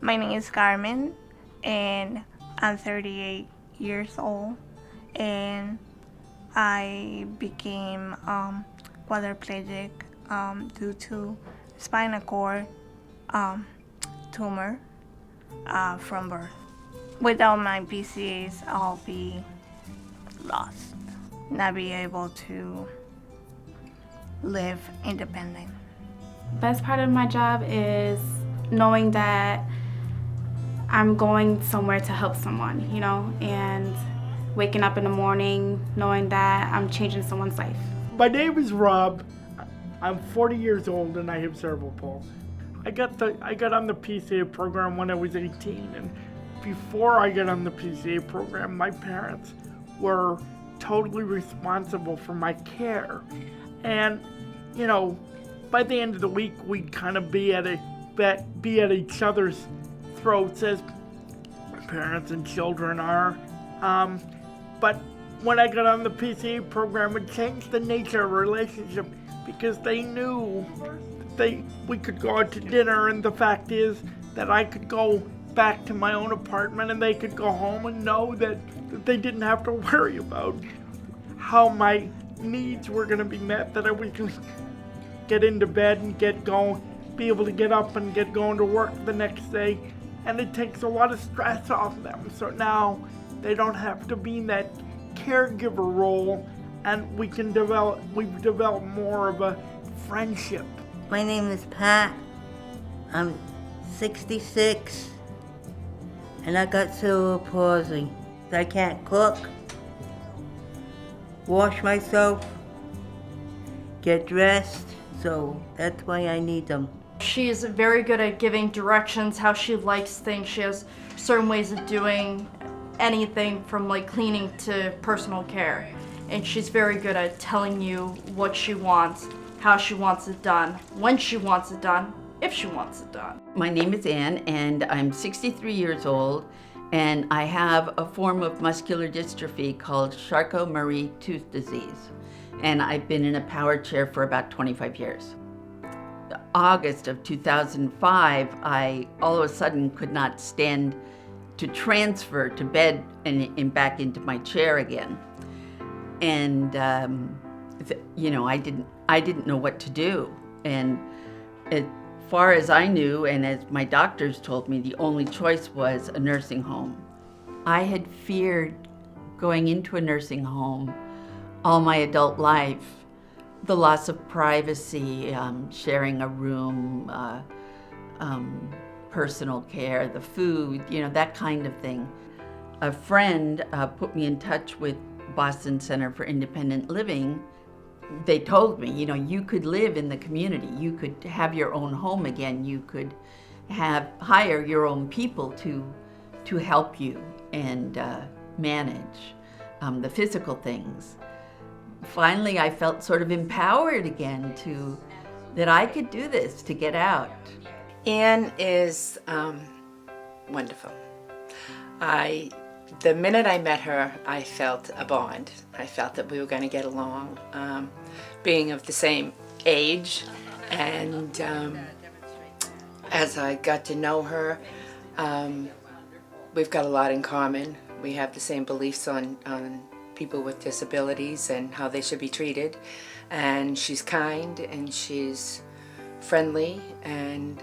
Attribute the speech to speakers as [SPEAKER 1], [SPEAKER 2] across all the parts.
[SPEAKER 1] My name is Carmen, and I'm 38 years old, and I became quadriplegic due to spinal cord tumor from birth. Without my PCAs, I'll be lost, not be able to live independent.
[SPEAKER 2] Best part of my job is knowing that I'm going somewhere to help someone, and waking up in the morning knowing that I'm changing someone's life.
[SPEAKER 3] My name is Rob. I'm 40 years old and I have cerebral palsy. I got on the PCA program when I was 18, and before I got on the PCA program, my parents were totally responsible for my care. And, by the end of the week, we'd kind of be at each other's throats as parents and children are. But when I got on the PCA program, it changed the nature of our relationship because they knew that we could go out to dinner, and the fact is that I could go back to my own apartment and they could go home and know that they didn't have to worry about how my needs were going to be met, that I was going to get into bed and get going, be able to get up and get going to work the next day. And it takes a lot of stress off them. So now they don't have to be in that caregiver role, and we've developed more of a friendship.
[SPEAKER 4] My name is Pat. I'm 66, and I got cerebral palsy. I can't cook, wash myself, get dressed, so that's why I need them.
[SPEAKER 5] She's very good at giving directions, how she likes things. She has certain ways of doing anything from like cleaning to personal care. And she's very good at telling you what she wants, how she wants it done, when she wants it done, if she wants it done.
[SPEAKER 6] My name is Ann, and I'm 63 years old, and I have a form of muscular dystrophy called Charcot-Marie-Tooth disease. And I've been in a power chair for about 25 years. August of 2005, I all of a sudden could not stand to transfer to bed and back into my chair again. And I didn't know what to do. And as far as I knew, and as my doctors told me, the only choice was a nursing home. I had feared going into a nursing home all my adult life. The loss of privacy, sharing a room, personal care, the food, that kind of thing. A friend put me in touch with Boston Center for Independent Living. They told me, you could live in the community, you could have your own home again, you could hire your own people to help you and manage the physical things. Finally, I felt sort of empowered again that I could do this, to get out.
[SPEAKER 7] Ann is wonderful. The minute I met her, I felt a bond. I felt that we were going to get along, being of the same age. And as I got to know her, we've got a lot in common. We have the same beliefs on people with disabilities and how they should be treated. And she's kind and she's friendly and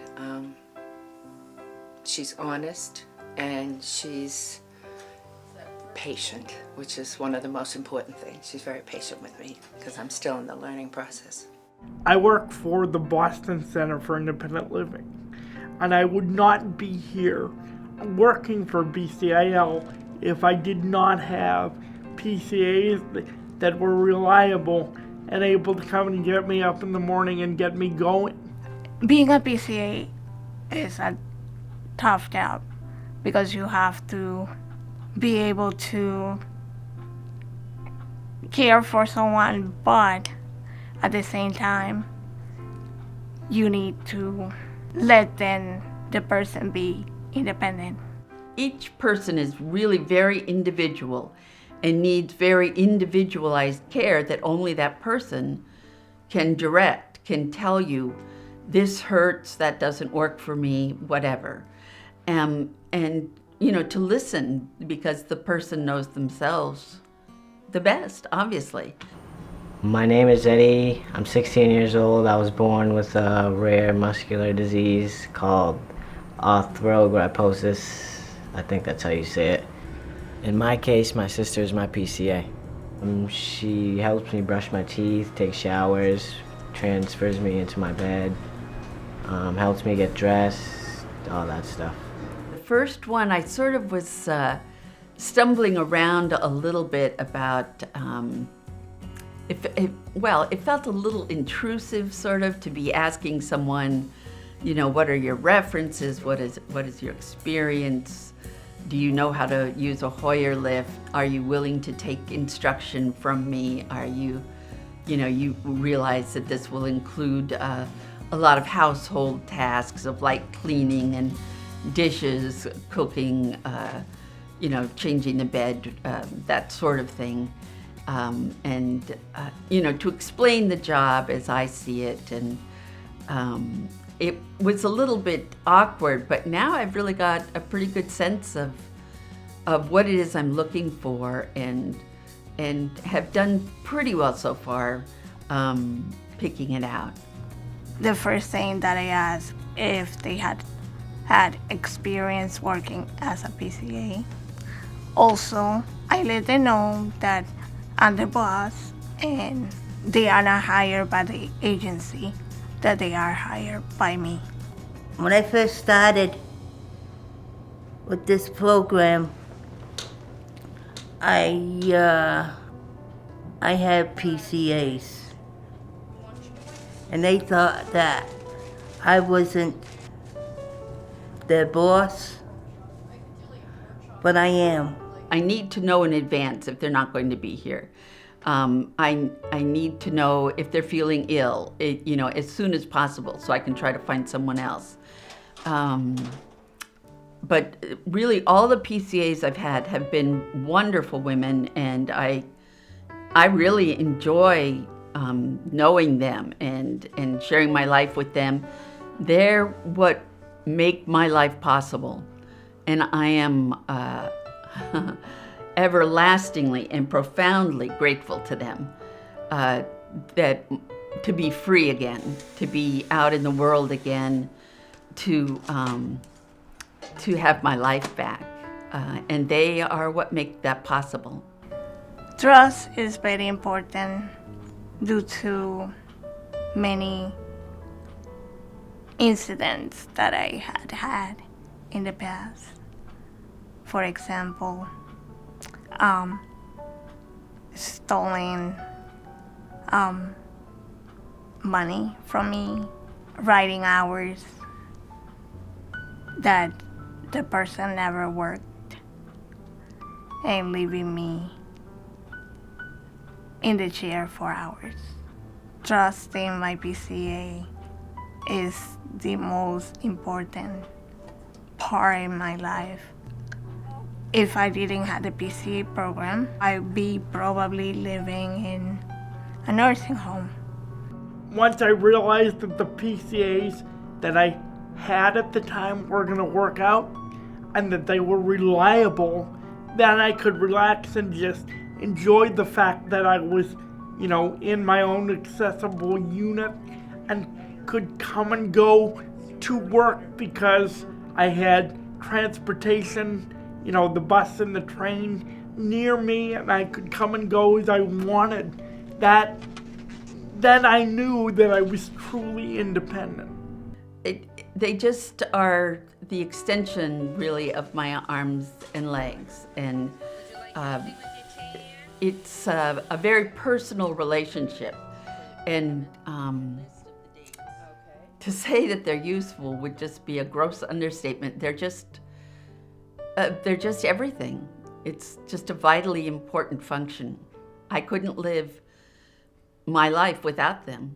[SPEAKER 7] she's honest and she's patient, which is one of the most important things. She's very patient with me because I'm still in the learning process.
[SPEAKER 3] I work for the Boston Center for Independent Living, and I would not be here working for BCIL if I did not have PCAs that were reliable and able to come and get me up in the morning and get me going.
[SPEAKER 1] Being a PCA is a tough job because you have to be able to care for someone, but at the same time, you need to let the person be independent.
[SPEAKER 6] Each person is really very individual and needs very individualized care that only that person can direct, can tell you, this hurts, that doesn't work for me, whatever. and to listen, because the person knows themselves the best, obviously.
[SPEAKER 8] My name is Eddie. I'm 16 years old. I was born with a rare muscular disease called arthrogryposis. I think that's how you say it. In my case, my sister is my PCA. She helps me brush my teeth, take showers, transfers me into my bed, helps me get dressed, all that stuff.
[SPEAKER 6] The first one, I sort of was stumbling around a little bit about, it felt a little intrusive, sort of, to be asking someone, what are your references? What is your experience? Do you know how to use a Hoyer lift? Are you willing to take instruction from me? Are you, you realize that this will include a lot of household tasks of like cleaning and dishes, cooking, changing the bed, that sort of thing. To explain the job as I see it. And it was a little bit awkward, but now I've really got a pretty good sense of what it is I'm looking for, and have done pretty well so far picking it out.
[SPEAKER 1] The first thing that I asked if they had experience working as a PCA. Also, I let them know that I'm the boss and they are not hired by the agency, that they are hired by me.
[SPEAKER 4] When I first started with this program, I had PCAs, and they thought that I wasn't their boss, but I am.
[SPEAKER 6] I need to know in advance if they're not going to be here. I need to know if they're feeling ill, as soon as possible, so I can try to find someone else. But really, all the PCAs I've had have been wonderful women, and I really enjoy knowing them and sharing my life with them. They're what make my life possible, and I am everlastingly and profoundly grateful to them that to be free again, to be out in the world again, to have my life back, and they are what make that possible.
[SPEAKER 1] Trust is very important due to many incidents that I had in the past. For example, stealing money from me, writing hours that the person never worked, and leaving me in the chair for hours. Trusting my PCA is the most important part in my life. If I didn't have the PCA program, I'd be probably living in a nursing home.
[SPEAKER 3] Once I realized that the PCAs that I had at the time were going to work out and that they were reliable, then I could relax and just enjoy the fact that I was, in my own accessible unit and could come and go to work because I had transportation, the bus and the train near me, and I could come and go as I wanted. Then I knew that I was truly independent.
[SPEAKER 6] They just are the extension, really, of my arms and legs, and it's a very personal relationship. And to say that they're useful would just be a gross understatement. They're just everything. It's just a vitally important function. I couldn't live my life without them.